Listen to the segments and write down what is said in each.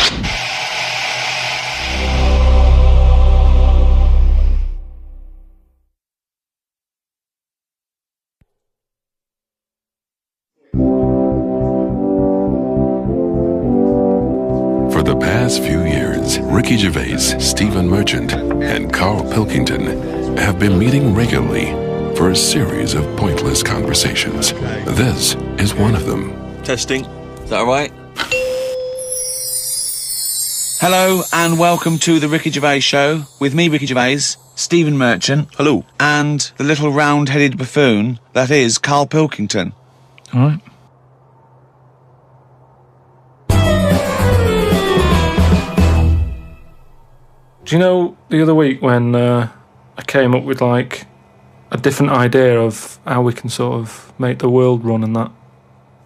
For the past few years, Ricky Gervais, Stephen Merchant, and Carl Pilkington have been meeting regularly for a series of pointless conversations. This is one of them. Testing. Is that all right? Hello and welcome to the Ricky Gervais Show with me, Ricky Gervais, Stephen Merchant. Hello. And the little round-headed buffoon that is Carl Pilkington. All right. Do you know the other week when I came up with like a different idea of how we can sort of make the world run and that?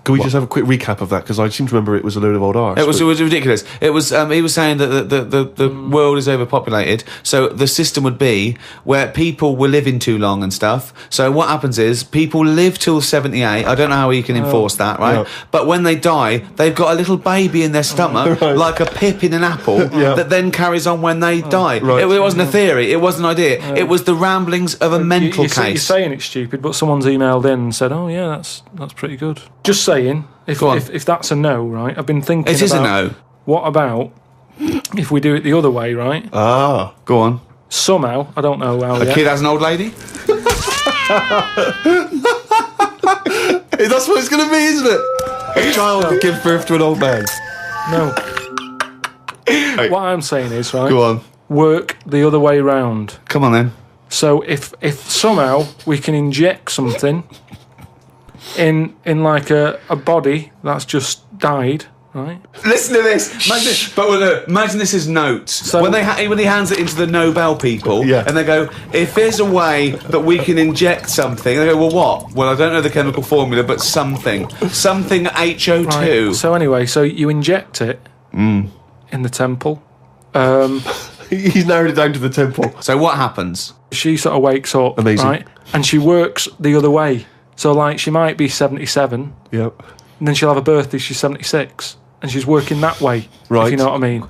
Can we just have a quick recap of that? Because I seem to remember it was a load of old arse. It was ridiculous. It was he was saying that the world is overpopulated, so the system would be where people were living too long and stuff. So what happens is people live till 78. I don't know how you can enforce that, right? Yeah. But when they die, they've got a little baby in their stomach, Right. like a pip in an apple, that then carries on when they die. Right. It wasn't a theory. It wasn't an idea. It was the ramblings of a mental case. You're saying it's stupid, but someone's emailed in and said, "Oh yeah, that's pretty good." Just saying. If that's a no, right? I've been thinking It is a about, no. What about if we do it the other way, right? Ah. Go on. Somehow, I don't know how A yet. kid has an old lady? That's what it's going to be, isn't it? A child that gives birth to an old man. No. What I'm saying is, right, Go on. work the other way round. Come on then. So if somehow we can inject something in like a body that's just died, right? Listen to this. Imagine this is notes. So- when he hands it into the Nobel people, Yeah. and they go, if there's a way that we can inject something, they go, well, what? Well, I don't know the chemical formula, but something HO2. Right. So anyway, so you inject it in the temple. He's narrowed it down to the temple. So what happens? She sort of wakes up, Amazing. right? And she works the other way. So, like, she might be 77, Yep. and then she'll have a birthday, she's 76, and she's working that way, Right. if you know what I mean.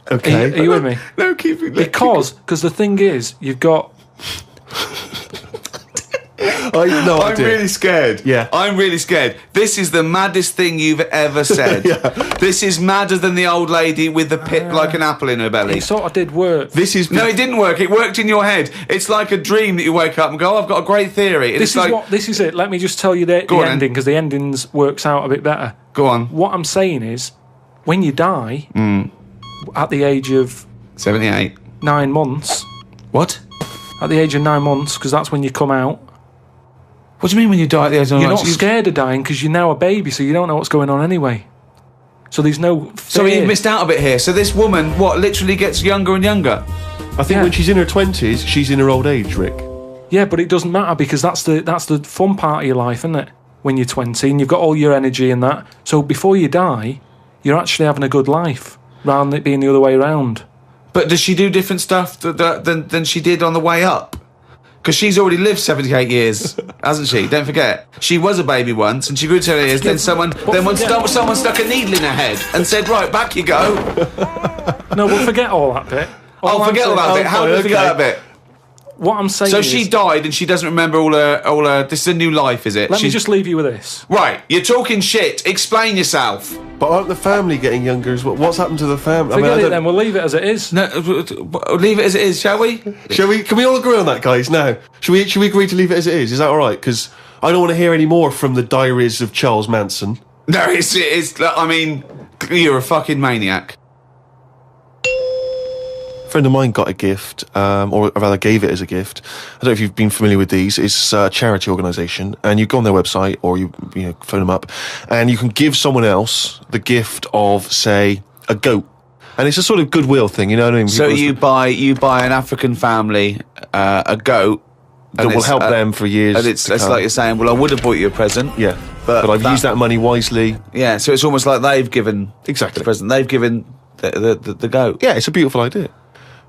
Okay. Are you with me? No, keep it. Because the thing is, you've got... I'm really scared. Yeah. I'm really scared. This is the maddest thing you've ever said. This is madder than the old lady with the pip like an apple in her belly. It sort of did work. No, it didn't work. It worked in your head. It's like a dream that you wake up and go, oh, I've got a great theory. This is it. Let me just tell you the ending, because the endings works out a bit better. Go on. What I'm saying is, when you die, at the age of 78. 9 months... What? At the age of 9 months, because that's when you come out... What do you mean when you die at the age of 9 You're months? not scared of dying because you're now a baby, so you don't know what's going on anyway. So there's no fear. So you've missed out a bit here. So this woman, literally gets younger and younger? I think when she's in her 20s, she's in her old age, Rick. Yeah, but it doesn't matter because that's the fun part of your life, isn't it? When you're 20 and you've got all your energy and that. So before you die, you're actually having a good life rather than it being the other way around. But does she do different stuff than she did on the way up? Because she's already lived 78 years, hasn't she? Don't forget. She was a baby once, and she grew to 78 years, then someone stuck a needle in her head and said, right, back you go. No, we'll forget all that bit. Forget all that bit. How do we forget that bit? What I'm saying So is... she died and she doesn't remember all her... This is a new life, is it? Let me just leave you with this. Right, you're talking shit. Explain yourself. But aren't the family getting younger as well? What's happened to the family? Forget it then, we'll leave it as it is. No, leave it as it is, shall we? Shall we? Can we all agree on that, guys? Now, should we agree to leave it as it is? Is that all right? Because I don't want to hear any more from the diaries of Charles Manson. No, it's. I mean, you're a fucking maniac. A friend of mine got a gift, or rather gave it as a gift. I don't know if you've been familiar with these. It's a charity organisation, and you go on their website or you phone them up, and you can give someone else the gift of, say, a goat. And it's a sort of goodwill thing, you know what I mean? So you buy an African family a goat that will help them for years. And it's like you're saying, well, I would have bought you a present. Yeah, but I've used that money wisely. Yeah, so it's almost like they've given exactly the present. They've given the goat. Yeah, it's a beautiful idea.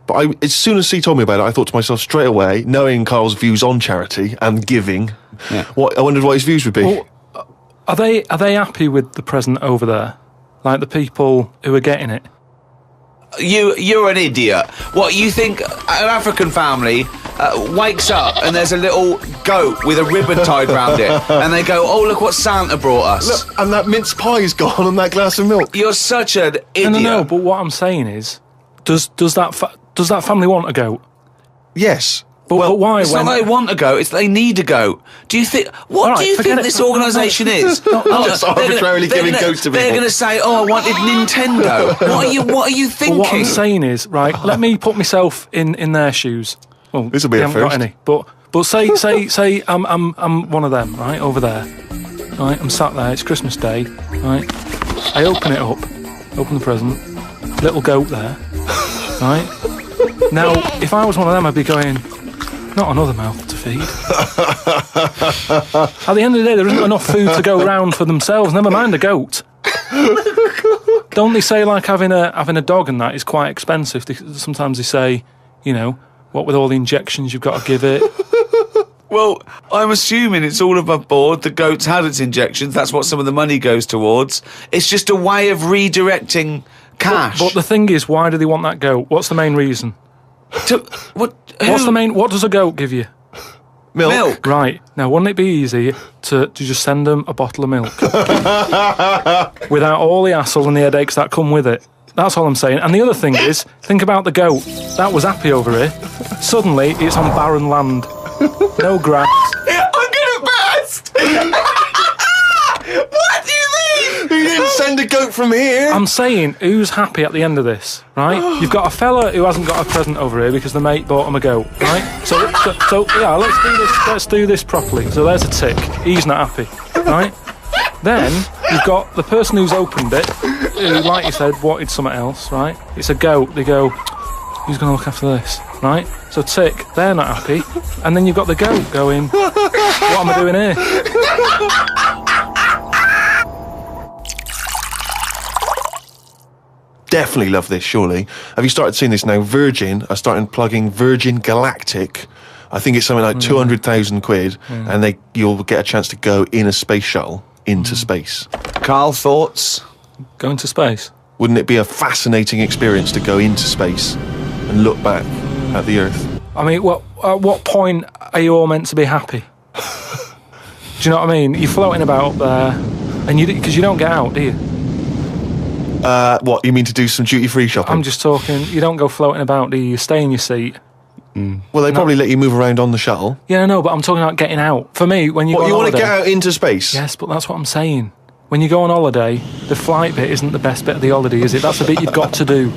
But as soon as he told me about it, I thought to myself straight away, knowing Carl's views on charity and giving, I wondered what his views would be. Well, are they happy with the present over there? Like the people who are getting it? You're an idiot. What, you think an African family wakes up and there's a little goat with a ribbon tied round it, and they go, "Oh, look what Santa brought us." Look, and that mince pie's gone on that glass of milk. You're such an idiot. No. But what I'm saying is, does that family want a goat? Yes. But why? It's not they want a goat, it's they need a goat. Do you think... What do you think this organisation is? Just arbitrarily giving goats to people. They're going to say, "Oh, I wanted Nintendo." What are you thinking? Well, what I'm saying is, right, let me put myself in their shoes. Well, This'll be they a haven't got first. any. But say I'm one of them, right, over there. Right, I'm sat there, it's Christmas Day, right? I open it up, open the present, little goat there, right? Now, if I was one of them, I'd be going, not another mouth to feed. At the end of the day, there isn't enough food to go round for themselves, never mind a goat. Don't they say, like, having a dog and that is quite expensive? Sometimes they say, you know, what with all the injections you've got to give it. Well, I'm assuming it's all above board. The goat's had its injections. That's what some of the money goes towards. It's just a way of redirecting cash. But the thing is, why do they want that goat? What's the main reason? What does a goat give you? Milk. Right. Now, wouldn't it be easy to just send them a bottle of milk? Without all the hassle and the headaches that come with it. That's all I'm saying. And the other thing is, think about the goat. That was happy over here. Suddenly, it's on barren land. No grass. I'm gonna burst! What do you mean? You didn't send a goat from here. I'm saying, who's happy at the end of this, right? You've got a fella who hasn't got a present over here because the mate bought him a goat, right? So yeah, let's do this properly. So there's a tick. He's not happy, right? Then you've got the person who's opened it, who, like you said, wanted something else, right? It's a goat. They go, who's going to look after this, right? So tick, they're not happy. And then you've got the goat going, what am I doing here? Definitely love this, surely. Have you started seeing this now? Virgin are starting plugging Virgin Galactic. I think it's something like 200,000 quid, and you'll get a chance to go in a space shuttle into space. Carl, thoughts? Going to space? Wouldn't it be a fascinating experience to go into space and look back at the Earth? I mean, at what point are you all meant to be happy? Do you know what I mean? You're floating about up there, and because you don't get out, do you? What, you mean to do some duty-free shopping? I'm just talking, you don't go floating about, do you? You stay in your seat. Well, they probably let you move around on the shuttle. Yeah, I know, but I'm talking about getting out. For me, when you go on you want holiday, to get out into space? Yes, but that's what I'm saying. When you go on holiday, the flight bit isn't the best bit of the holiday, is it? That's the bit you've got to do.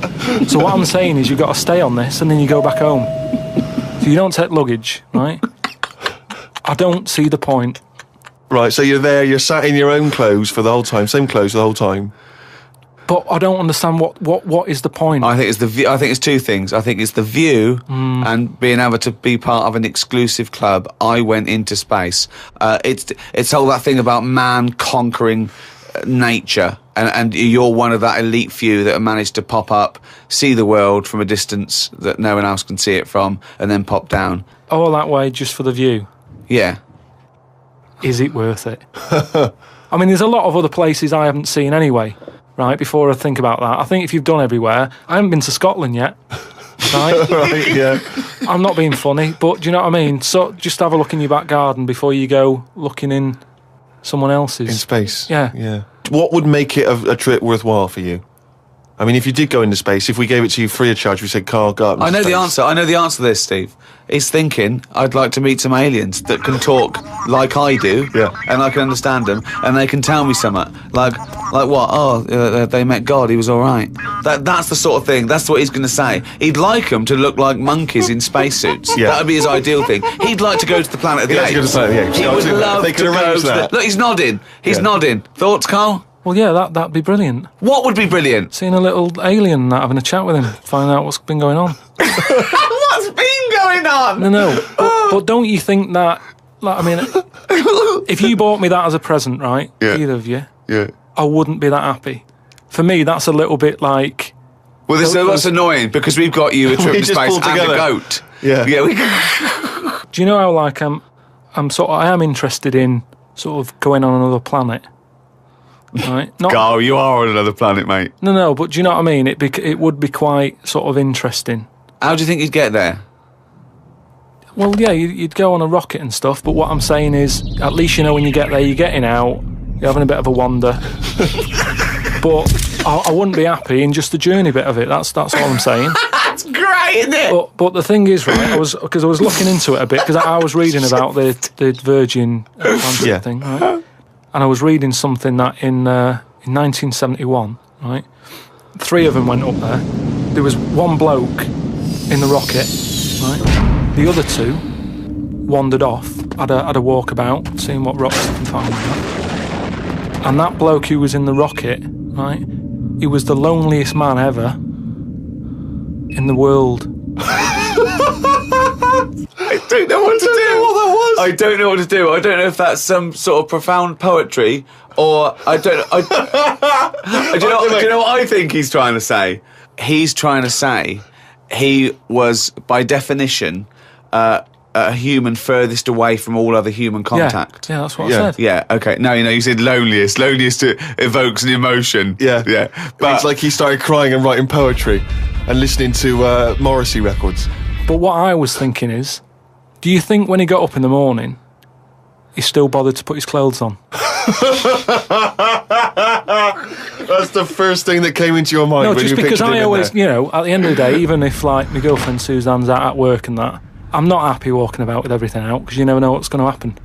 So what I'm saying is you've got to stay on this and then you go back home. So you don't take luggage, right? I don't see the point. Right, so you're there, you're sat in your own clothes for the whole time, same clothes the whole time. But I don't understand what is the point. I think it's the view. I think it's two things. I think it's the view and being able to be part of an exclusive club. I went into space. It's all that thing about man conquering nature, and you're one of that elite few that have managed to pop up, see the world from a distance that no one else can see it from, and then pop down. All that way just for the view. Yeah. Is it worth it? I mean, there's a lot of other places I haven't seen anyway. Right, before I think about that, I think if you've done everywhere, I haven't been to Scotland yet. Right? Right, yeah. I'm not being funny, but do you know what I mean? So just have a look in your back garden before you go looking in someone else's. In space? Yeah. Yeah. What would make it a trip worthwhile for you? I mean, if you did go into space, if we gave it to you free of charge, we said, Carl, go up into I know space. the answer. I know the answer to this, Steve. He's thinking, I'd like to meet some aliens that can talk like I do, and I can understand them, and they can tell me something. Like what? Oh, they met God, he was all right. That's the sort of thing, that's what he's going to say. He'd like them to look like monkeys in spacesuits. Yeah. That would be his ideal thing. He'd like to go to the planet of the apes. He was gonna say the apes. He I was would gonna- love they to could go arrange to that. Look, he's nodding. He's nodding. Thoughts, Carl? Well, yeah, that'd be brilliant. What would be brilliant? Seeing a little alien and that, having a chat with him, finding out what's been going on. What's been going on? No. But don't you think that, like, I mean, if you bought me that as a present, right, either of you, I wouldn't be that happy. For me, that's a little bit like... Well, that's annoying because we've got you a trip to just space pulled and a together. goat. Yeah. Do you know how, like, I am interested in sort of going on another planet? right? Not, Carl, you are on another planet, mate. no, but do you know what I mean? It would be quite sort of interesting. How do you think you'd get there? Well, yeah, you'd go on a rocket and stuff, but what I'm saying is, at least you know when you get there, you're getting out, you're having a bit of a wander. But I wouldn't be happy in just the journey bit of it. That's all I'm saying. That's great, isn't it? But the thing is, right, I was looking into it a bit, because I was reading about the Virgin Atlantic thing, right? And I was reading something that in 1971, right, 3 of them went up there. There was one bloke in the rocket, right? The other 2 wandered off, had a walkabout, seeing what rocks they can find. Right? And that bloke who was in the rocket, right, he was the loneliest man ever in the world. I don't know what to do. What that was. I don't know what to do. I don't know if that's some sort of profound poetry, or I don't. Do you know what I think he's trying to say? He's trying to say he was, by definition, a human furthest away from all other human contact. Yeah, that's what I said. Yeah, okay. No, you said loneliest. Loneliest evokes an emotion. Yeah. But it's like he started crying and writing poetry and listening to Morrissey records. But what I was thinking is, do you think when he got up in the morning, he still bothered to put his clothes on? That's the first thing that came into your mind. No, when just you because pictured him I in always, there. at the end of the day, even if like my girlfriend Suzanne's out at work and that, I'm not happy walking about with everything out, because you never know what's going to happen.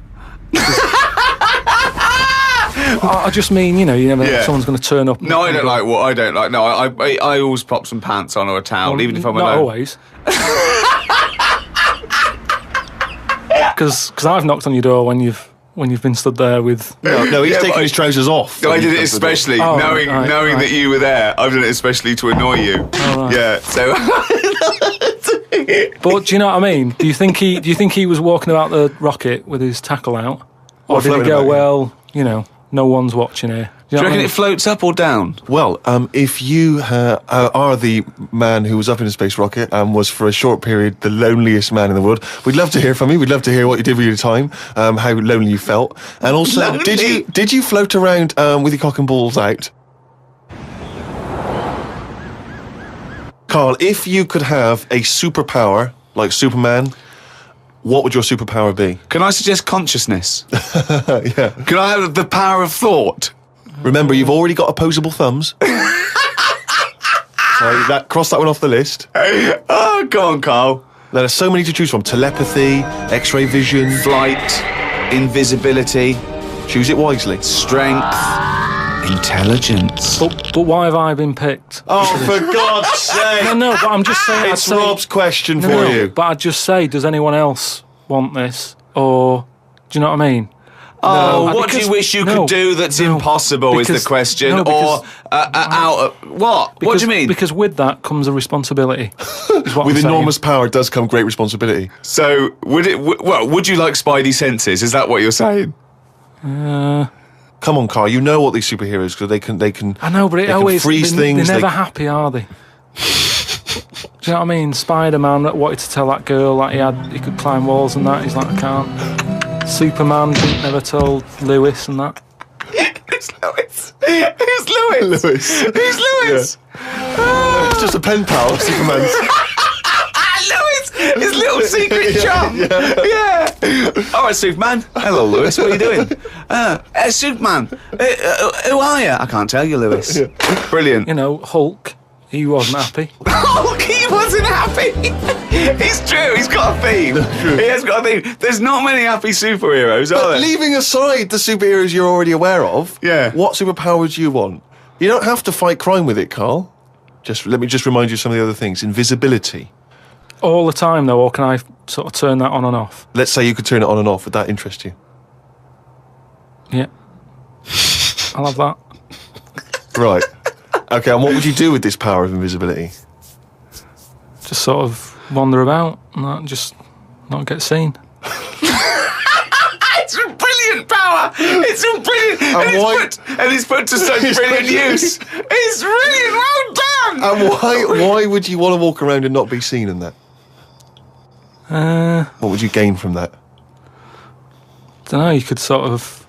I just mean, you never know if someone's going to turn up. No, I don't like what I don't like. No, I always pop some pants on or a towel, even if I'm not alone. always. Because I've knocked on your door when you've been stood there with. No, he's taking his trousers off. I did it especially knowing that you were there. I've done it especially to annoy you. Oh, right. Yeah, so. But do you know what I mean? Do you think he was walking about the rocket with his tackle out, or did he go, no one's watching here? Do you reckon it floats up or down? Well, if you are the man who was up in a space rocket and was for a short period the loneliest man in the world, we'd love to hear from you. We'd love to hear what you did with your time, how lonely you felt, and also did you float around with your cock and balls out? Carl, if you could have a superpower like Superman, what would your superpower be? Can I suggest consciousness? Yeah. Can I have the power of thought? Remember, you've already got opposable thumbs. So cross that one off the list. Oh, go on, Carl. There are so many to choose from. Telepathy, X-ray vision. Flight, invisibility. Choose it wisely. Strength, intelligence. But why have I been picked? Oh, for God's sake. No, but I'm just saying. It's Rob's question for you. But I'd just say, does anyone else want this? Or, do you know what I mean? Oh, No, what do you wish you could do that's no, impossible is the because- question. no, because- What? What do you mean? Because with that comes a responsibility. is what With I'm saying. enormous power does come great responsibility. So, would you like Spidey senses? Is that what you're saying? Come on, Carl. You know what these superheroes, because they can. I know, but they it can always freeze things. They're never happy, are they? Do you know what I mean? Spider-Man that wanted to tell that girl that he could climb walls and that. He's like, I can't. Superman never told Lewis and that. Who's Lewis? Who's Lewis? Lewis. Who's Lewis? It's just a pen pal of Superman's. Lewis, his little secret chum. Yeah. All right, Superman. Hello, Lewis. What are you doing? Superman. Who are you? I can't tell you, Lewis. Brilliant. Hulk. He wasn't happy. Oh, he wasn't happy. It's true. He's got a theme. He has got a theme. There's not many happy superheroes, are But there? leaving aside the superheroes you're already aware of, what superpower do you want? You don't have to fight crime with it, Carl. Let me remind you of some of the other things. Invisibility. All the time, though, or can I sort of turn that on and off? Let's say you could turn it on and off. Would that interest you? Yeah. I'll have that. Right. Okay, and what would you do with this power of invisibility? Just sort of wander about and just not get seen. It's a brilliant power. It's a brilliant, and it's put to such brilliant use. It's brilliant. Well done. And why would you want to walk around and not be seen in that? What would you gain from that? Don't know. You could sort of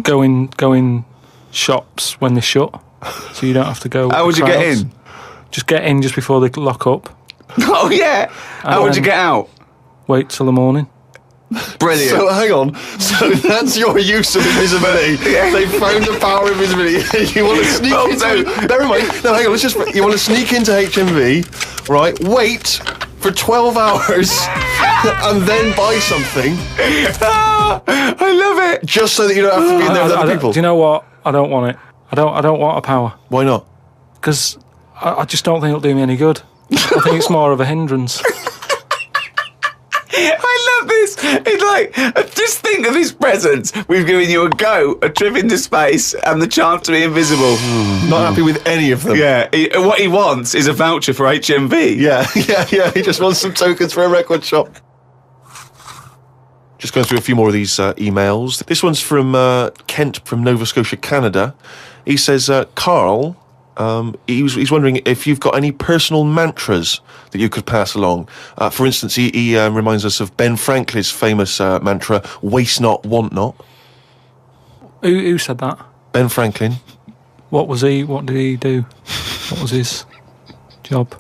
go in shops when they shut, so you don't have to go. How would you get in? Just get in just before they lock up. Oh yeah. How would you get out? Wait till the morning. Brilliant. So hang on. So that's your use of invisibility. They found the power of invisibility. You want to sneak into. Bear in mind. No, hang on. You want to sneak into HMV, right? Wait for 12 hours and then buy something. I love it. Just so that you don't have to be in there with other people. Do you know what? I don't want it. I don't want a power. Why not? Because I just don't think it'll do me any good. I think it's more of a hindrance. I love this. It's like, just think of his presents. We've given you a trip into space, and the chance to be invisible. Not happy with any of them. Yeah, what he wants is a voucher for HMV. Yeah. He just wants some tokens for a record shop. Just going through a few more of these emails. This one's from Kent from Nova Scotia, Canada. He says, Carl, he's wondering if you've got any personal mantras that you could pass along. For instance, he reminds us of Ben Franklin's famous mantra, waste not, want not. Who said that? Ben Franklin. What did he do? What was his job?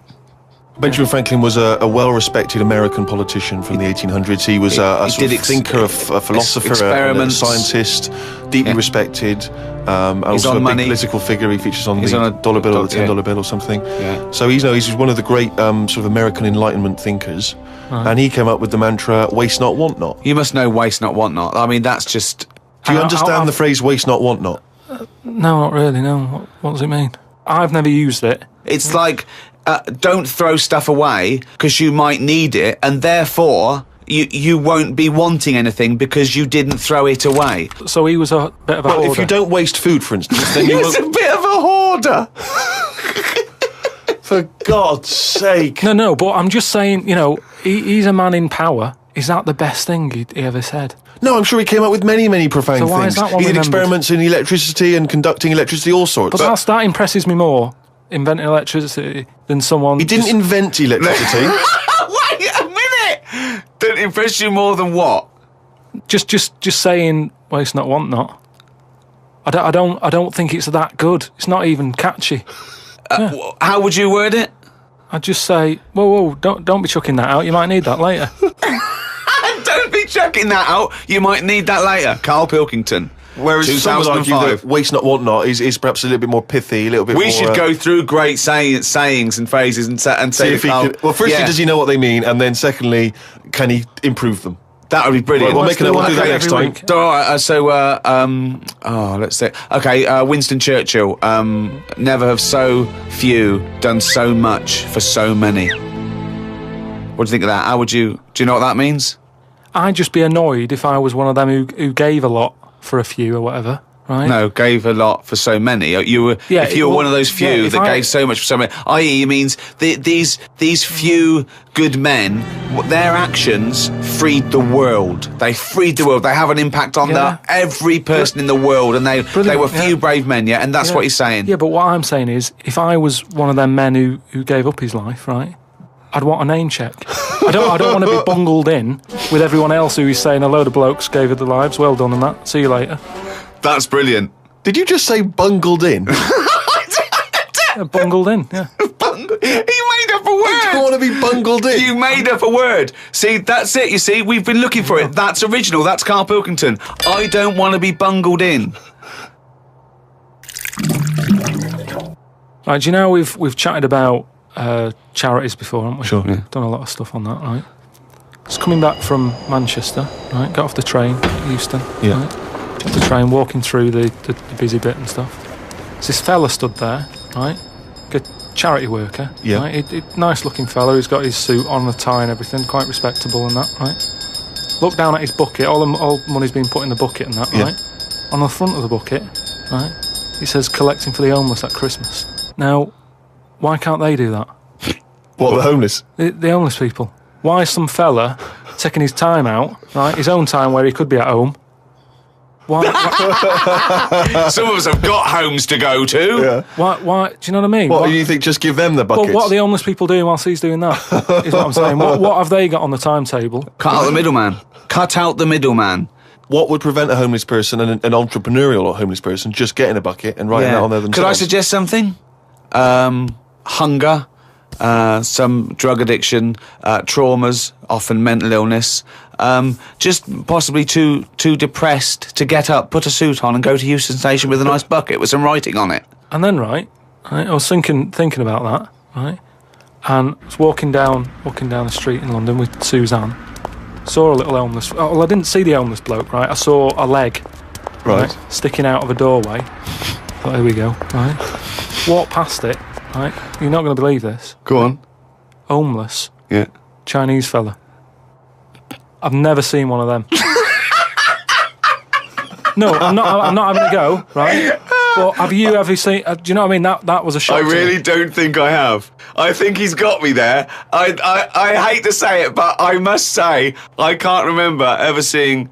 Benjamin Franklin was a well-respected American politician from the 1800s. He was a sort of thinker, a philosopher, a scientist, deeply respected. Also a big political figure. He features on the dollar bill or the $10 bill or something. Yeah. So he's one of the great sort of American Enlightenment thinkers. And he came up with the mantra, waste not, want not. You must know waste not, want not. I mean, that's just... Do you understand the phrase waste not, want not? No, not really, no. What does it mean? I've never used it. It's like... don't throw stuff away because you might need it, and therefore you won't be wanting anything because you didn't throw it away. So he was a bit of a hoarder. If you don't waste food, for instance, then you He's a bit of a hoarder. For God's sake. No, but I'm just saying, he's a man in power. Is that the best thing he ever said? No, I'm sure he came up with many, many profane so why things. Is that one he did remembered? Experiments in electricity and conducting electricity, all sorts. But that impresses me more, inventing electricity, than someone... He didn't invent electricity. Wait a minute! Don't impress you more than what? Just saying, waste not, want not. I don't think it's that good. It's not even catchy. How would you word it? I'd just say, whoa, don't be chucking that out. You might need that later. Don't be chucking that out. You might need that later. Carl Pilkington. Whereas some would argue that waste not, want not is perhaps a little bit more pithy, a little bit more... We should go through great sayings and phrases and say... if he could, well, firstly, does he know what they mean? And then secondly, can he improve them? That would be brilliant. We'll do that next time. All right, let's say... Okay, Winston Churchill. Never have so few done so much for so many. What do you think of that? How would you... Do you know what that means? I'd just be annoyed if I was one of them who gave a lot for a few or whatever, right? No, gave a lot for so many. If you were one of those few that gave so much for so many, i.e., it means these few good men, their actions freed the world. They freed the world. They have an impact on every person in the world, and they were few brave men, and that's what he's saying. Yeah, but what I'm saying is, if I was one of them men who gave up his life, right, I'd want a name check. I don't want to be bungled in with everyone else who is saying a load of blokes gave it their lives. Well done on that. See you later. That's brilliant. Did you just say bungled in? Bungled in, yeah. You made up a word. You don't want to be bungled in. You made up a word. See, that's it. You see, we've been looking for it. That's original. That's Carl Pilkington. I don't want to be bungled in. Right, do you know we've chatted about charities before, haven't we? Sure. Yeah. Done a lot of stuff on that, right? Just coming back from Manchester, right? Got off the train at Euston. Yeah. Right? Off the train, walking through the busy bit and stuff. There's this fella stood there, right? A charity worker. Yeah. Right? Nice looking fella. He's got his suit on, a tie and everything, quite respectable and that, right? Look down at his bucket. All money's been put in the bucket and that, right? On the front of the bucket, right? It says collecting for the homeless at Christmas. Now, why can't they do that? What, the homeless? The homeless people. Why is some fella taking his time out, right? His own time where he could be at home. Why? Some of us have got homes to go to. Yeah. Why? Do you know what I mean? What do you think? Just give them the buckets? Well, what are the homeless people doing whilst he's doing that? Is what I'm saying. What have they got on the timetable? Cut out the middleman. Cut out the middleman. what would prevent a homeless person and an entrepreneurial or homeless person just getting a bucket and writing that on there themselves? Could I suggest something? Hunger, some drug addiction, traumas, often mental illness. Just possibly too depressed to get up, put a suit on, and go to Euston Station with a nice bucket with some writing on it. And then, right, I was thinking about that, right, and I was walking down the street in London with Suzanne. Saw a little homeless. Well, I didn't see the homeless bloke, right. I saw a leg, right, sticking out of a doorway. Thought, here we go, right. Walked past it, right. You're not going to believe this. Go on. Homeless. Yeah. Chinese fella. I've never seen one of them. No, I'm not having a go, right? But have you ever seen? Do you know what I mean? That was a shock. I really don't think I have. I think he's got me there. I hate to say it, but I must say I can't remember ever seeing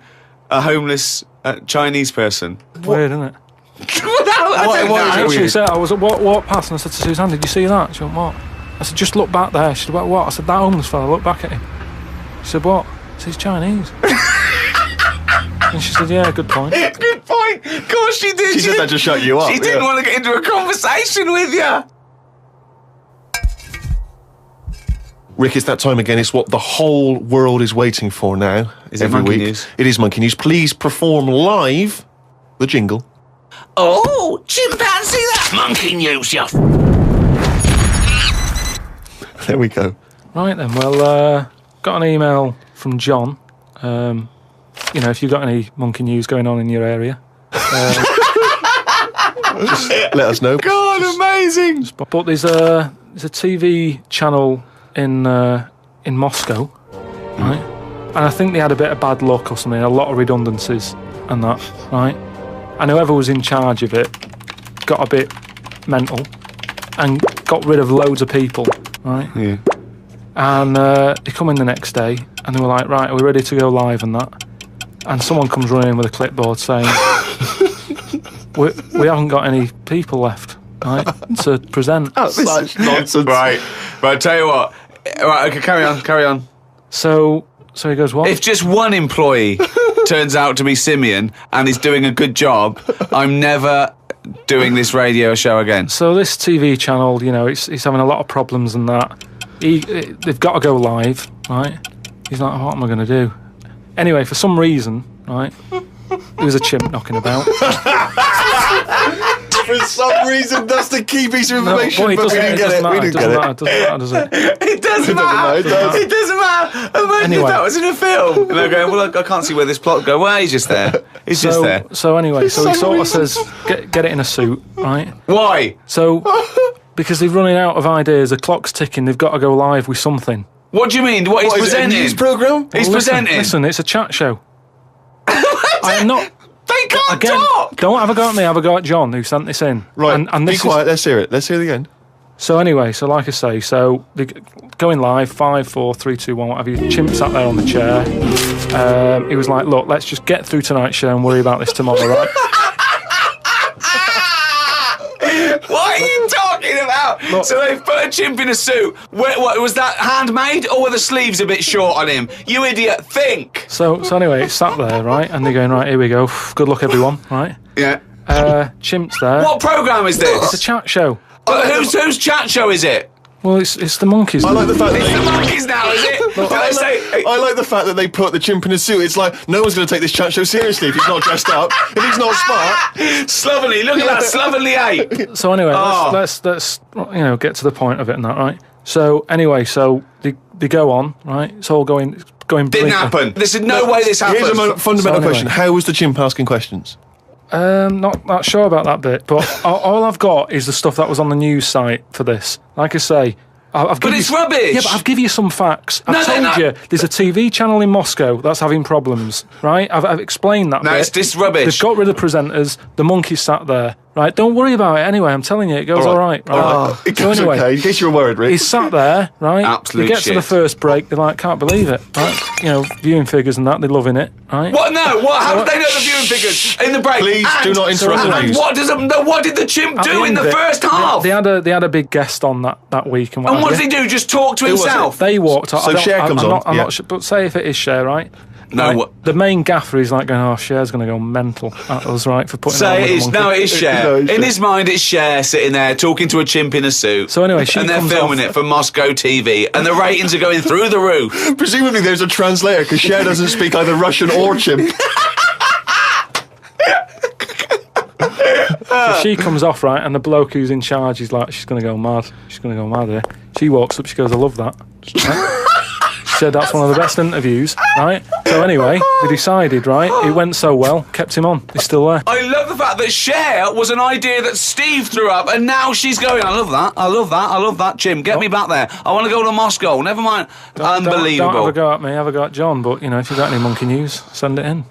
a homeless Chinese person. Weird, isn't it? I actually said, I was walked past and I said to Suzanne, "Did you see that?" She went, "What?" I said, "Just look back there." She said, "What?" I said, "That homeless fella. Look back at him." She said, "What?" I said, "He's Chinese." And she said, "Yeah, good point." Good point. Of course she did. She said that to shut you up. She didn't want to get into a conversation with you. Rick, it's that time again. It's what the whole world is waiting for now. Is it every Monkey week. News? It is Monkey News. Please perform live the jingle. Oh, chimpanzee, that's Monkey News, you. There we go. Right then, well, got an email from John. If you've got any monkey news going on in your area, just let us know. God, amazing! But there's a TV channel in Moscow, right? And I think they had a bit of bad luck or something, a lot of redundancies and that, right? And whoever was in charge of it got a bit mental and got rid of loads of people, right? Yeah. And they come in the next day and they were like, "Right, are we ready to go live?" and that. And someone comes running in with a clipboard saying, we haven't got any people left, right, to present. That's such nonsense. Right, tell you what. Right, okay, carry on. So he goes, "What? If just one employee turns out to be Simeon and is doing a good job, I'm never doing this radio show again." So this TV channel, it's having a lot of problems and that. They've got to go live, right? He's like, "What am I going to do?" Anyway, for some reason, right, there was a chimp knocking about. For some reason, that's the key piece of information, but we didn't get it. We didn't get it. It doesn't matter, does it? It doesn't matter. It doesn't matter. Imagine if that was in a film. And they're going, "Well, I can't see where this plot go." Well, he's just there. He's just there. So anyway, he sort of says, get it in a suit, right? Why? So, because they're running out of ideas, the clock's ticking, they've got to go live with something. What do you mean? What he's presenting? Is it a news programme? He's presenting. Listen, it's a chat show. I'm not... They can't Again, talk! Don't have a go at me, have a go at John, who sent this in. Right, and be quiet, let's hear it. Let's hear it again. So anyway, like I say, they're going live, 5, 4, 3, 2, 1, whatever. Chimp sat there on the chair. He was like, "Look, let's just get through tonight's show and worry about this tomorrow, right?" What are you talking about? Look, so they've put a chimp in a suit. What was that, handmade, or were the sleeves a bit short on him? You idiot, think! So anyway, it's sat there, right? And they're going, "Right, here we go. Good luck, everyone," right? Yeah. Chimp's there. What programme is this? It's a chat show. But whose chat show is it? Well, it's the monkeys. I like the fact that It's the monkeys now, is it? I like the fact that they put the chimp in a suit. It's like, no one's going to take this chat show seriously if he's not dressed up, if he's not smart. Slovenly, look at that slovenly ape. So anyway, let's get to the point of it and that, right? So anyway, they go on, right? It's all going Didn't brilliantly. happen. There's no way this happened. Here's a fundamental anyway. question. How was the chimp asking questions? Not sure about that bit, but all I've got is the stuff that was on the news site for this. Like I say, But it's rubbish. Yeah, but I've given you some facts. I've told you there's a TV channel in Moscow that's having problems, right? I've explained that. No, bit. it's rubbish. They've got rid of the presenters. The monkey sat there, right? Don't worry about it. Anyway, I'm telling you, it goes all right. It goes So anyway, okay. In case you were worried, Rick. he's sat there, right? Absolute They get shit. to the first break, they're like, can't believe it, right? Viewing figures and that, they're loving it, right? What? No. What? How did they know the viewing figures in the break? Please do not interrupt the And news. what did the chimp At do the in end the of it, first half? They had a big guest on that week, And what did he do? Just talk to was it? himself? They walked out. So Cher comes on. I'm not sure, but say if it is Cher, right? No, Right, what? the main gaffer is like going, "Oh, Cher's going to go mental at us, right, for putting." Say on it with is. the No, monkey." it is Cher. No, it's In Cher. his mind, it's Cher sitting there talking to a chimp in a suit. So anyway, she and they're comes filming off- it for Moscow TV, and the ratings are going through the roof. Presumably there's a translator because Cher doesn't speak either Russian or chimp. So she comes off, right, and the bloke who's in charge is like, "She's going to go mad. She's going to go mad here." She walks up, she goes, "I love that." Right? She said that's one of the best interviews, right? So anyway, they decided, right, it went so well, kept him on. He's still there. I love the fact that Cher was an idea that Steve threw up, and now she's going, "I love that, I love that, I love that, Jim, get me back there. I want to go to Moscow, never mind." Unbelievable. Don't have a go at me, have a go at John, but, you know, if you've got any monkey news, send it in.